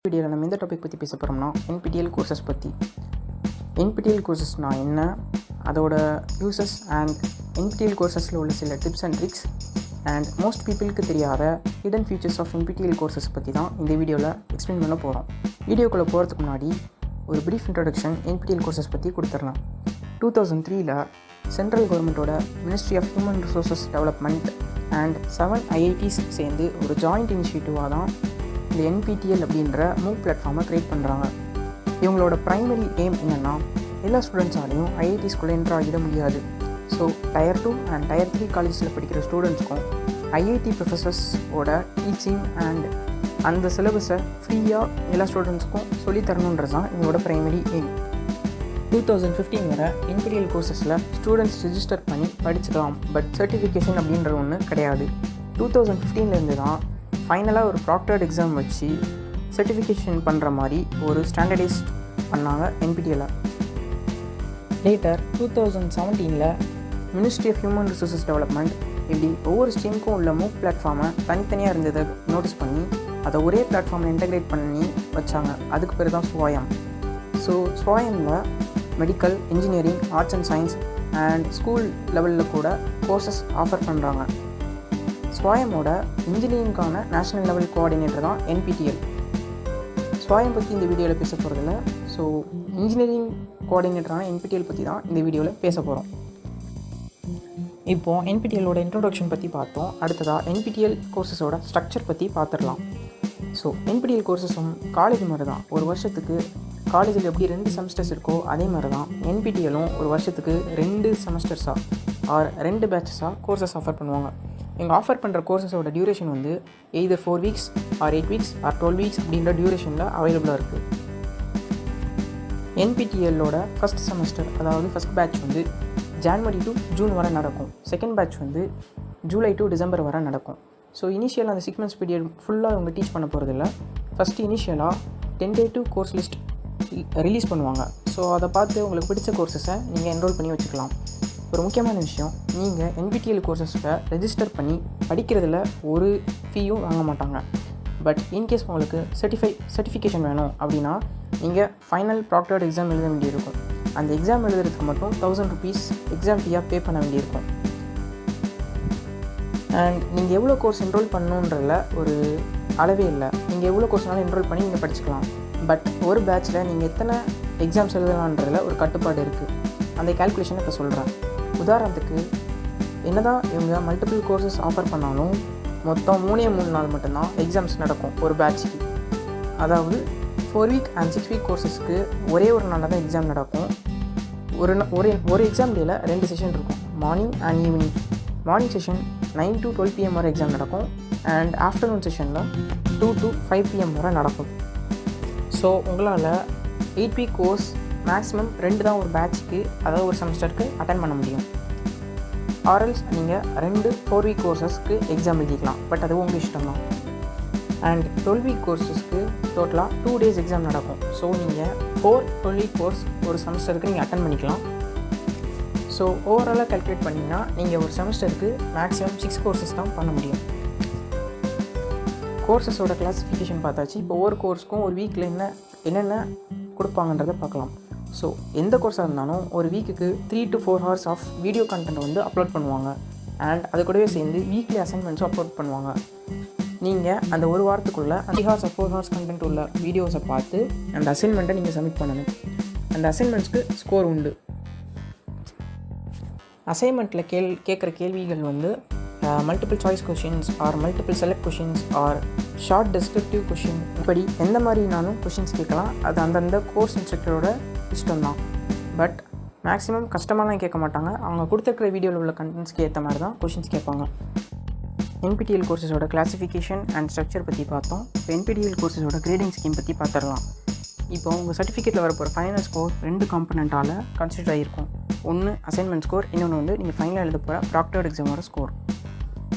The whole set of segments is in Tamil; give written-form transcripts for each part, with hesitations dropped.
வீடியோவில் நம்ம இந்த டாபிக் பற்றி பேச போகிறோம்னா NPTEL கோர்சஸ் பற்றி. NPTEL கோர்சஸ்னால் என்ன, அதோட யூசஸ் அண்ட் NPTEL கோர்சஸில் உள்ள சில tips and tricks and most பீப்புளுக்கு தெரியாத hidden features of NPTEL courses பற்றி தான் இந்த வீடியோவில் எக்ஸ்பிளைன் பண்ண போகிறோம். வீடியோக்குள்ளே போகிறதுக்கு முன்னாடி ஒரு ப்ரீஃப் இன்ட்ரடக்ஷன் NPTEL கோர்சஸ் பற்றி கொடுத்துடலாம். 2003 சென்ட்ரல் கவர்மெண்ட்டோட ministry of human resources development and 7 IITs சேர்ந்து ஒரு ஜாயிண்ட் இனிஷியேட்டிவாக தான் இந்த NPTEL அப்படின்ற மூக் பிளாட்ஃபார்மை க்ரியேட் பண்ணுறாங்க. இவங்களோட ப்ரைமரி எய்ம் என்னென்னா, எல்லா ஸ்டூடெண்ட்ஸாலையும் IITஸ்குள்ளே என்ட்ரு ஆகிட முடியாது. ஸோ டயர் 2 அண்ட் டயர் 3 காலேஜில் படிக்கிற ஸ்டூடெண்ட்ஸ்க்கும் IIT ப்ரொஃபஸர்ஸோட டீச்சிங் அண்ட் அந்த சிலபஸை ஃப்ரீயாக எல்லா ஸ்டூடெண்ட்ஸ்க்கும் சொல்லித்தரணுன்றது தான் இவங்களோட ப்ரைமரி எய்ம். 2015 வரை NPTEL கோர்சஸில் ஸ்டூடெண்ட்ஸ் ரிஜிஸ்டர் பண்ணி படிச்சுக்கலாம், பட் சர்டிஃபிகேஷன் அப்படின்ற ஒன்று கிடையாது. 2015 தான் ஃபைனலாக ஒரு ப்ராக்டர்ட் எக்ஸாம் வச்சு சர்டிஃபிகேஷன் பண்ணுற மாதிரி ஒரு ஸ்டாண்டர்டைஸ் பண்ணாங்க NPTEL. Later 2017 ministry of human resources development இப்படி ஒவ்வொரு ஸ்ட்ரீமுக்கும் உள்ள மூக் பிளாட்ஃபார்மை தனித்தனியாக இருந்ததை நோட்டீஸ் பண்ணி அதை ஒரே பிளாட்ஃபார்மில் இன்டெகிரேட் பண்ணி வச்சாங்க. அதுக்கு பேர் தான் Swayam. ஸோ Swayamல medical, engineering, arts and science and school லெவலில் கூட கோர்சஸ் ஆஃபர் பண்ணுறாங்க. Swayamோட இன்ஜினியரிங்கான நேஷ்னல் லெவல் கோஆர்டினேட்டர் தான் NPTEL. Swayam பற்றி இந்த வீடியோவில் பேச போகிறதில்ல. ஸோ இன்ஜினியரிங் கோஆர்டினேட்டரான NPTEL பற்றி தான் இந்த வீடியோவில் பேச போகிறோம். இப்போது NPTELோட இன்ட்ரோடக்ஷன் பற்றி பார்த்தோம். அடுத்ததாக NPTEL கோர்சஸோட ஸ்ட்ரக்சர் பற்றி பார்த்துடலாம். ஸோ NPTEL கோர்சஸும் காலேஜ் மாதிரி தான். ஒரு வருஷத்துக்கு காலேஜில் எப்படி 2 செமஸ்டர்ஸ் இருக்கோ அதே மாதிரி தான் NPTELும் ஒரு வருஷத்துக்கு 2 செமஸ்டர்ஸாக ஆர் 2 பேட்சஸாக கோர்சஸ் ஆஃபர் பண்ணுவாங்க. இங்கே ஆஃபர் பண்ணுற கோர்சஸோட டியூரேஷன் வந்து either 4 weeks R 8 weeks R 12 weeks அப்படின்ற டியூரேஷனில் அவைலபிளாக இருக்குது. NPTELோட ஃபஸ்ட் செமஸ்டர், அதாவது ஃபஸ்ட் பேட்ச் வந்து ஜான்வரி டு ஜூன் வரை நடக்கும். செகண்ட் பேட்ச் வந்து ஜூலை டு டிசம்பர் வரை நடக்கும். ஸோ இனிஷியலாக அந்த 6 months பீரியட் ஃபுல்லாக அவங்க டீச் பண்ண போகிறதில்ல. ஃபஸ்ட்டு இனிஷியலாக 10-day கோர்ஸ் லிஸ்ட் ரிலீஸ் பண்ணுவாங்க. ஸோ அதை பார்த்து உங்களுக்கு பிடிச்ச கோர்சஸை நீங்கள் என்ரோல் பண்ணி வச்சுக்கலாம். ஒரு முக்கியமான விஷயம், நீங்கள் NPTEL கோர்சஸில் ரெஜிஸ்டர் பண்ணி படிக்கிறதுல ஒரு ஃபீயும் வாங்க மாட்டாங்க. பட் இன்கேஸ் உங்களுக்கு சர்டிஃபிகேஷன் வேணும் அப்படின்னா நீங்கள் ஃபைனல் ப்ராக்டர்ட் எக்ஸாம் எழுத வேண்டியிருக்கும். அந்த எக்ஸாம் எழுதுறதுக்கு மட்டும் 1000 rupees எக்ஸாம் ஃபீயாக பே பண்ண வேண்டியிருக்கும். அண்ட் நீங்கள் எவ்வளோ கோர்ஸ் என்ரோல் பண்ணணுன்றதில் ஒரு அளவே இல்லை. நீங்கள் எவ்வளோ கோர்ஸ்னாலும் என்ரோல் பண்ணி நீங்கள் படிச்சுக்கலாம். பட் ஒரு பேட்சில் நீங்கள் எத்தனை எக்ஸாம்ஸ் எழுதலான்றதில் ஒரு கட்டுப்பாடு இருக்குது. அந்த கால்குலேஷனை இப்போ சொல்கிறேன். உதாரணத்துக்கு, என்ன தான் இவங்க மல்டிபிள் கோர்சஸ் ஆஃபர் பண்ணாலும் மொத்தம் 3 நாள் மட்டும்தான் எக்ஸாம்ஸ் நடக்கும் ஒரு பேட்சுக்கு. அதாவது 4 week அண்ட் 6 week கோர்சஸ்க்கு ஒரே ஒரு நாளில் தான் எக்ஸாம் நடக்கும். ஒரு எக்ஸாம் டேயில் 2 செஷன் இருக்கும், morning and evening. Morning session 9 to 12 PM வரை எக்ஸாம் நடக்கும் அண்ட் ஆஃப்டர்நூன் செஷனில் 2 to 5 PM வரை நடக்கும். ஸோ உங்களால் 8 week கோர்ஸ் மேக்ஸிமம் 2 தான் ஒரு பேட்சுக்கு, அதாவது ஒரு செமஸ்டருக்கு அட்டன் பண்ண முடியும். ஆர்எல்ஸ் நீங்கள் 2 4 week கோர்சஸ்க்கு எக்ஸாம் எழுதிக்கலாம். பட் அது உங்கள் இஷ்டம் தான். அண்ட் 12 week கோர்சஸ்க்கு டோட்டலாக 2 days எக்ஸாம் நடக்கும். ஸோ நீங்கள் 4 12 week கோர்ஸ் ஒரு செமஸ்டருக்கு நீங்கள் அட்டன் பண்ணிக்கலாம். ஸோ ஓவராலாக கால்குலேட் பண்ணிங்கன்னா நீங்கள் ஒரு செமஸ்டருக்கு மேக்ஸிமம் 6 கோர்சஸ் தான் பண்ண முடியும். கோர்சஸோட கிளாஸிஃபிகேஷன் பார்த்தாச்சு. இப்போ ஒவ்வொரு கோர்ஸுக்கும் ஒரு வீக்கில் என்னென்ன கொடுப்பாங்கன்றதை பார்க்கலாம். ஸோ எந்த கோர்ஸாக இருந்தாலும் ஒரு வீக்குக்கு 3 to 4 hours of video content வந்து அப்லோட் பண்ணுவாங்க. அண்ட் அது கூடவே சேர்ந்து வீக்லி அசைன்மெண்ட்ஸும் அப்லோட் பண்ணுவாங்க. நீங்கள் அந்த ஒரு வாரத்துக்குள்ளே 3 hours or 4 hours கண்டென்ட் உள்ள வீடியோஸை பார்த்து அந்த அசைன்மெண்ட்டை நீங்கள் சப்மிட் பண்ணணும். அந்த அசைன்மெண்ட்ஸ்க்கு ஸ்கோர் உண்டு. அசைன்மெண்ட்டில் கேட்குற கேள்விகள் வந்து multiple choice questions or multiple select questions or short descriptive question, இப்படி எந்த மாதிரினாலும் கொஷின்ஸ் கேட்கலாம். அது அந்தந்த கோர்ஸ் இன்ஸ்ட்ரக்டரோட இஷ்டம் தான். பட் மேக்ஸிமம் கஷ்டமாலாம் கேட்க மாட்டாங்க. அவங்க கொடுத்துருக்கிற வீடியோவில் உள்ள கண்டென்ட்ஸ்க்கு ஏற்ற மாதிரி தான் கொஷின்ஸ் கேட்பாங்க. NPTEL கோர்சஸோட கிளாஸிஃபிகேஷன் அண்ட் ஸ்ட்ரக்சர் பற்றி பார்த்தோம். இப்போ NPTEL கோர்சஸோட கிரேடிங் ஸ்கீம் பற்றி பார்த்துடலாம். இப்போ உங்கள் சர்டிஃபிகேட்டில் வரப்போகிற ஃபைனல் ஸ்கோர் 2 காம்பனண்ட்டால் கன்சிடர் ஆகிருக்கும். ஒன்று அசைன்மெண்ட் ஸ்கோர், இன்னொன்று வந்து நீங்கள் ஃபைனலாக எழுத போகிற ப்ராக்டர்ட் எக்ஸாமோட ஸ்கோர்.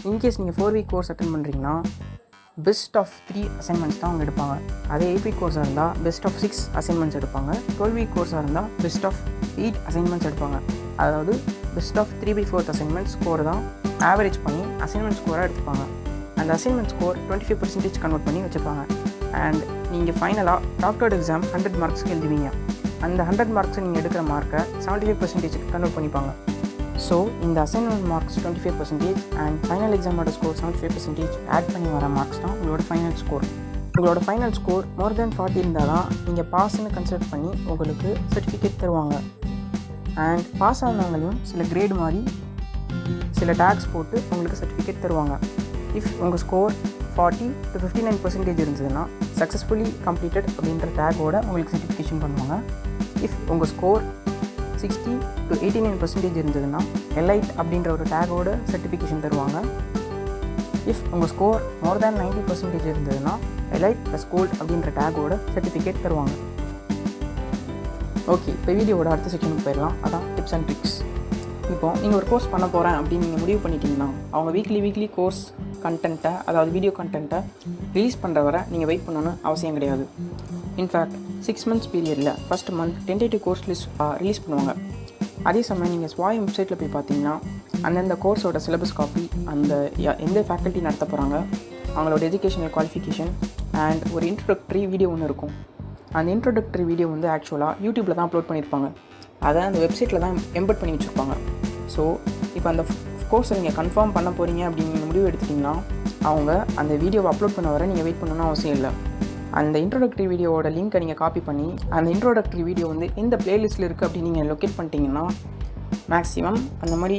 இன்கேஸ் நீங்கள் 4 week கோர்ஸ் அட்டன் பண்ணுறீங்கன்னா பெஸ்ட் ஆஃப் 3 அசைன்மெண்ட்ஸ் தான் அவங்க எடுப்பாங்க. அதே 8 week கோர்ஸாக இருந்தால் பெஸ்ட் ஆஃப் 6 அசைன்மெண்ட்ஸ் எடுப்பாங்க. 12 week கோர்ஸாக இருந்தால் பெஸ்ட் ஆஃப் 8 அசைன்மெண்ட்ஸ் எடுப்பாங்க. அதாவது பெஸ்ட் ஆஃப் 3/4 அசைன்மெண்ட் ஸ்கோர் தான் ஆவரேஜ் பண்ணி அசைன்மெண்ட் ஸ்கோராக எடுத்துப்பாங்க. அந்த அசைன்மெண்ட் ஸ்கோர் 25% கன்வெர்ட் பண்ணி வச்சுப்பாங்க. அண்ட் நீங்கள் ஃபைனலாக டாக்டர்ட் எக்ஸாம் 100 மார்க்ஸ்க்கு எழுதுவீங்க. அந்த 100 மார்க்ஸை நீங்கள் எடுக்கிற மார்க்கை 75% கன்வெர்ட் பண்ணிப்பாங்க. ஸோ இந்த அசைன்மெண்ட் மார்க்ஸ் 25% அண்ட் ஃபைனல் எக்ஸாமோட ஸ்கோர் 75% ஆட் பண்ணி வர மார்க்ஸ் தான் உங்களோட ஃபைனல் ஸ்கோர். உங்களோட ஃபைனல் ஸ்கோர் மோர் தென் 40 இருந்தால் தான் நீங்கள் பாஸ்ன்னு கன்சிடர் பண்ணி உங்களுக்கு சர்டிஃபிகேட் தருவாங்க. அண்ட் பாஸ் ஆனவங்களையும் சில கிரேடு மாதிரி சில டேக்ஸ் போட்டு உங்களுக்கு சர்டிஃபிகேட் தருவாங்க. இஃப் உங்கள் ஸ்கோர் 40 to 59% இருந்ததுன்னா சக்ஸஸ்ஃபுல்லி கம்ப்ளீட்டட் அப்படின்ற டேக்கோட உங்களுக்கு சர்டிஃபிகேஷன் பண்ணுவாங்க. இஃப் உங்கள் ஸ்கோர் 60 to 89% இருந்ததுன்னா எலைட் அப்படின்ற ஒரு டேக்கோட சர்டிஃபிகேஷன் தருவாங்க. இஃப் உங்கள் ஸ்கோர் மோர் தேன் 90% இருந்ததுன்னா எலைட் ப்ளஸ் கோல்ட் அப்படின்ற டேக்கோட சர்டிஃபிகேட் தருவாங்க. ஓகே, இப்போ வீடியோவோட அடுத்த செக்ஷனுக்கு போயிடலாம். அதான் டிப்ஸ் அண்ட் ட்ரிக்ஸ். இப்போ நீங்கள் ஒரு கோர்ஸ் பண்ண போகிறேன் அப்படின்னு நீங்கள் முடிவு பண்ணிட்டீங்கன்னா அவங்க வீக்லி கோர்ஸ் கண்டென்ட்டை, அதாவது வீடியோ கண்டென்ட்டை ரிலீஸ் பண்ணுற வரை நீங்கள் வெயிட் பண்ணணும்னு அவசியம் கிடையாது. இன்ஃபேக்ட் 6 months பீரியடில் first month tentative course list release பண்ணுவாங்க. அதே சமயம் நீங்கள் ஸ்வாயம் வெப்சைட்டில் போய் பார்த்தீங்கன்னா அந்தந்த கோர்ஸோட சிலபஸ் காப்பி, அந்த எந்த ஃபேக்கல்ட்டி நடத்த போகிறாங்க, அவங்களோட எஜுகேஷனல் குவாலிஃபிகேஷன் அண்ட் ஒரு இன்ட்ரோடக்டரி வீடியோ ஒன்று இருக்கும். அந்த இன்ட்ரோடக்டரி வீடியோ வந்து ஆக்சுவலாக யூடியூப்பில் தான் அப்லோட் பண்ணியிருப்பாங்க. அதை அந்த வெப்சைட்டில் தான் எம்பெட் பண்ணி வச்சுருப்பாங்க. ஸோ இப்போ அந்த கோர்ஸை நீங்கள் கன்ஃபார்ம் பண்ண போகிறீங்க அப்படின்னு நீங்கள் முடிவு எடுத்துட்டிங்கன்னா அவங்க அந்த வீடியோவை அப்லோட் பண்ண வர நீங்கள் வெயிட் பண்ணணும்னு அவசியம் இல்லை. அந்த இன்ட்ரோடக்டரி வீடியோவோட லிங்க்கை நீங்கள் காப்பி பண்ணி அந்த இன்ட்ரோடக்டரி வீடியோ வந்து எந்த பிளேலிஸ்ட்டில் இருக்குது அப்படின்னு நீங்கள் லொக்கேட் பண்ணிட்டீங்கன்னா மேக்ஸிமம் அந்த மாதிரி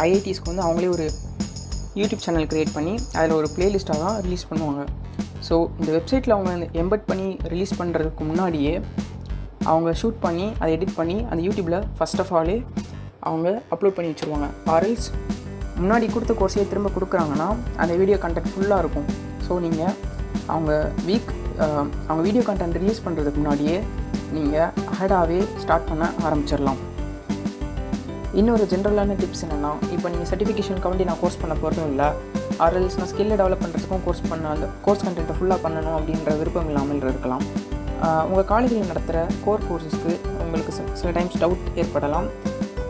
ஐஐடிஸ்க்கு வந்து அவங்களே ஒரு யூடியூப் சேனல் க்ரியேட் பண்ணி அதில் ஒரு பிளேலிஸ்ட்டாக தான் ரிலீஸ் பண்ணுவாங்க. ஸோ இந்த வெப்சைட்டில் அவங்க எம்பெட் பண்ணி ரிலீஸ் பண்ணுறதுக்கு முன்னாடியே அவங்க ஷூட் பண்ணி அதை எடிட் பண்ணி அந்த யூடியூப்பில் ஃபஸ்ட் ஆஃப் ஆலே அவங்க அப்லோட் பண்ணி வச்சுருவாங்க. ஆர்எல்ஸ் முன்னாடி கொடுத்த கோர்ஸையே திரும்ப கொடுக்குறாங்கன்னா அந்த வீடியோ கண்டென்ட் ஃபுல்லாக இருக்கும். ஸோ நீங்கள் அவங்க வீடியோ கண்டென்ட் ரிலீஸ் பண்ணுறதுக்கு முன்னாடியே நீங்கள் அஹெடாகவே ஸ்டார்ட் பண்ண ஆரம்பிச்சிடலாம். இன்னொரு ஜென்ரலான டிப்ஸ் என்னென்னா, இப்போ நீங்கள் சர்டிஃபிகேஷனுக்கு வேண்டி நான் கோர்ஸ் பண்ண போகிறதும் இல்லை, ஆர்எல்ஸ் நான் ஸ்கில்லை டெவலப் பண்ணுறதுக்கும் கோர்ஸ் கண்டென்ட்டை ஃபுல்லாக பண்ணணும் அப்படின்ற விருப்பம் இல்லாமல் இருக்கலாம். உங்கள் காலேஜில் நடத்துகிற கோர்ஸஸ்க்கு உங்களுக்கு சில டைம்ஸ் டவுட் ஏற்படலாம்.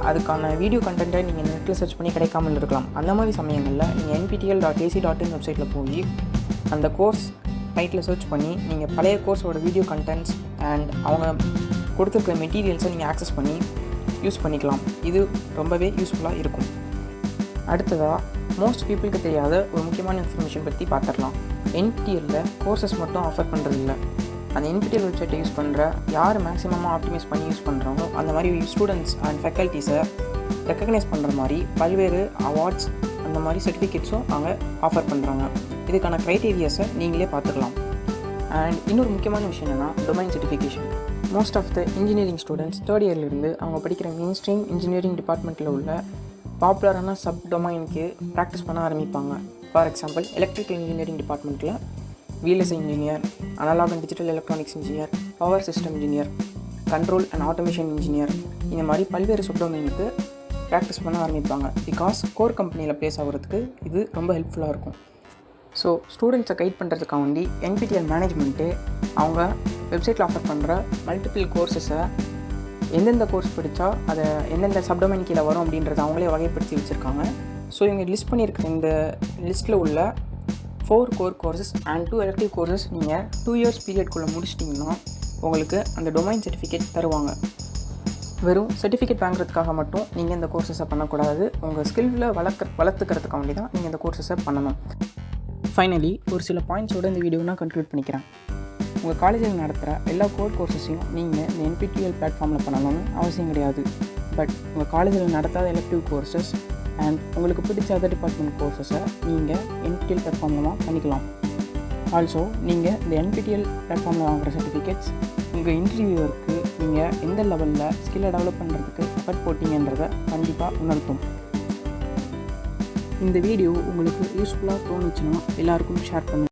அதுக்கான வீடியோ கண்டென்ட்டை நீங்கள் நெட்டில் சர்ச் பண்ணி கிடைக்காமல் இருக்கலாம். அந்த மாதிரி சமயங்களில் நீங்கள் NPTEL.ac.in வெப்சைட்டில் போய் அந்த கோர்ஸ் டைட்டில் சர்ச் பண்ணி நீங்கள் பழைய கோர்ஸோட வீடியோ கண்டென்ட்ஸ் அண்ட் அவங்க கொடுத்துருக்க மெட்டீரியல்ஸை நீங்கள் ஆக்சஸ் பண்ணி யூஸ் பண்ணிக்கலாம். இது ரொம்பவே யூஸ்ஃபுல்லாக இருக்கும். அடுத்ததாக மோஸ்ட் பீப்புளுக்கு தெரியாத ஒரு முக்கியமான இன்ஃபர்மேஷன் பற்றி பார்த்துடலாம். NPTEL கோர்சஸ் மட்டும் ஆஃபர் பண்ணுறதில்ல. அந்த NPTEL வெப்சைட்டை யூஸ் பண்ணுற யார் மேக்ஸிமமாக ஆப்டிமைஸ் பண்ணி யூஸ் பண்ணுறாங்களோ அந்த மாதிரி ஸ்டூடெண்ட்ஸ் அண்ட் ஃபேக்கல்ட்டிஸை ரெக்கக்னைஸ் பண்ணுற மாதிரி பல்வேறு அவார்ட்ஸ் அந்த மாதிரி சர்டிஃபிகேட்ஸும் அவங்க ஆஃபர் பண்ணுறாங்க. இதுக்கான க்ரைட்டீரியாஸை நீங்களே பார்த்துக்கலாம். அண்ட் இன்னொரு முக்கியமான விஷயம் என்னென்னா domain certification. Most of the engineering students third இயர்லேருந்து அவங்க படிக்கிற மெயின் ஸ்ட்ரீம் இன்ஜினியரிங் டிபார்ட்மெண்ட்டில் உள்ள பாப்புலரான சப் டொமைனுக்கு ப்ராக்டிஸ் பண்ண ஆரம்பிப்பாங்க. ஃபார் எக்ஸாம்பிள் எலக்ட்ரிக்கல் இன்ஜினியரிங் டிபார்ட்மெண்ட்டில் VLSI engineer, analogue and digital electronics engineer, power system engineer, control and automation engineer, இந்த மாதிரி பல்வேறு சப்டொமைனுக்கு ப்ராக்டிஸ் பண்ண ஆரம்பிப்பாங்க. பிகாஸ் கோர் கம்பெனியில் ப்ளேஸ் ஆகிறதுக்கு இது ரொம்ப ஹெல்ப்ஃபுல்லாக இருக்கும். ஸோ ஸ்டூடெண்ட்ஸை கைட் பண்ணுறதுக்காண்டி NPTEL மேனேஜ்மெண்ட்டு அவங்க வெப்சைட்டில் ஆஃபர் பண்ணுற மல்டிபிள் கோர்ஸஸை எந்தெந்த கோர்ஸ் படித்தா அதை எந்தெந்த சப்டொமைன் கீழே வரும் அப்படின்றத அவங்களே வகைப்படுத்தி வச்சுருக்காங்க. ஸோ இவங்க லிஸ்ட் பண்ணியிருக்கிற இந்த லிஸ்ட்டில் உள்ள 4 core courses and 2 elective courses நீங்கள் 2 years பீரியட்குள்ளே முடிச்சிட்டிங்கன்னா உங்களுக்கு அந்த டொமைன் சர்டிஃபிகேட் தருவாங்க. வெறும் சர்டிஃபிகேட் வாங்குறதுக்காக மட்டும் நீங்கள் இந்த கோர்சஸை பண்ணக்கூடாது. உங்கள் ஸ்கில்ல வளர்த்துக்கிறதுக்காக வேண்டி தான் நீங்கள் இந்த கோர்சஸை பண்ணணும். ஃபைனலி ஒரு சில பாயிண்ட்ஸோடு இந்த வீடியோ நான் கன்க்ளூட் பண்ணிக்கிறேன். உங்கள் காலேஜில் நடத்துகிற எல்லா கோர் கோர்சஸையும் நீங்கள் இந்த NPTEL பிளாட்ஃபார்மில் பண்ணணும்னு அவசியம் கிடையாது. பட் உங்கள் காலேஜில் நடத்தாத எலக்டிவ் கோர்சஸ் அண்ட் உங்களுக்கு பிடிச்ச அதர் டிபார்ட்மெண்ட் கோர்ஸஸை நீங்கள் NPTEL பிளாட்ஃபார்மில் தான் பண்ணிக்கலாம். ஆல்சோ நீங்கள் இந்த NPTEL பிளாட்ஃபார்மில் வாங்குகிற சர்டிஃபிகேட்ஸ் உங்கள் இன்டர்வியூவருக்கு நீங்கள் எந்த லெவலில் ஸ்கில்லை டெவலப் பண்ணுறதுக்கு எஃபர்ட் போட்டிங்கன்றதை கண்டிப்பாக உணர்த்தும். இந்த வீடியோ உங்களுக்கு யூஸ்ஃபுல்லாக தோணுச்சுன்னா எல்லாருக்கும் ஷேர் பண்ணுங்கள்.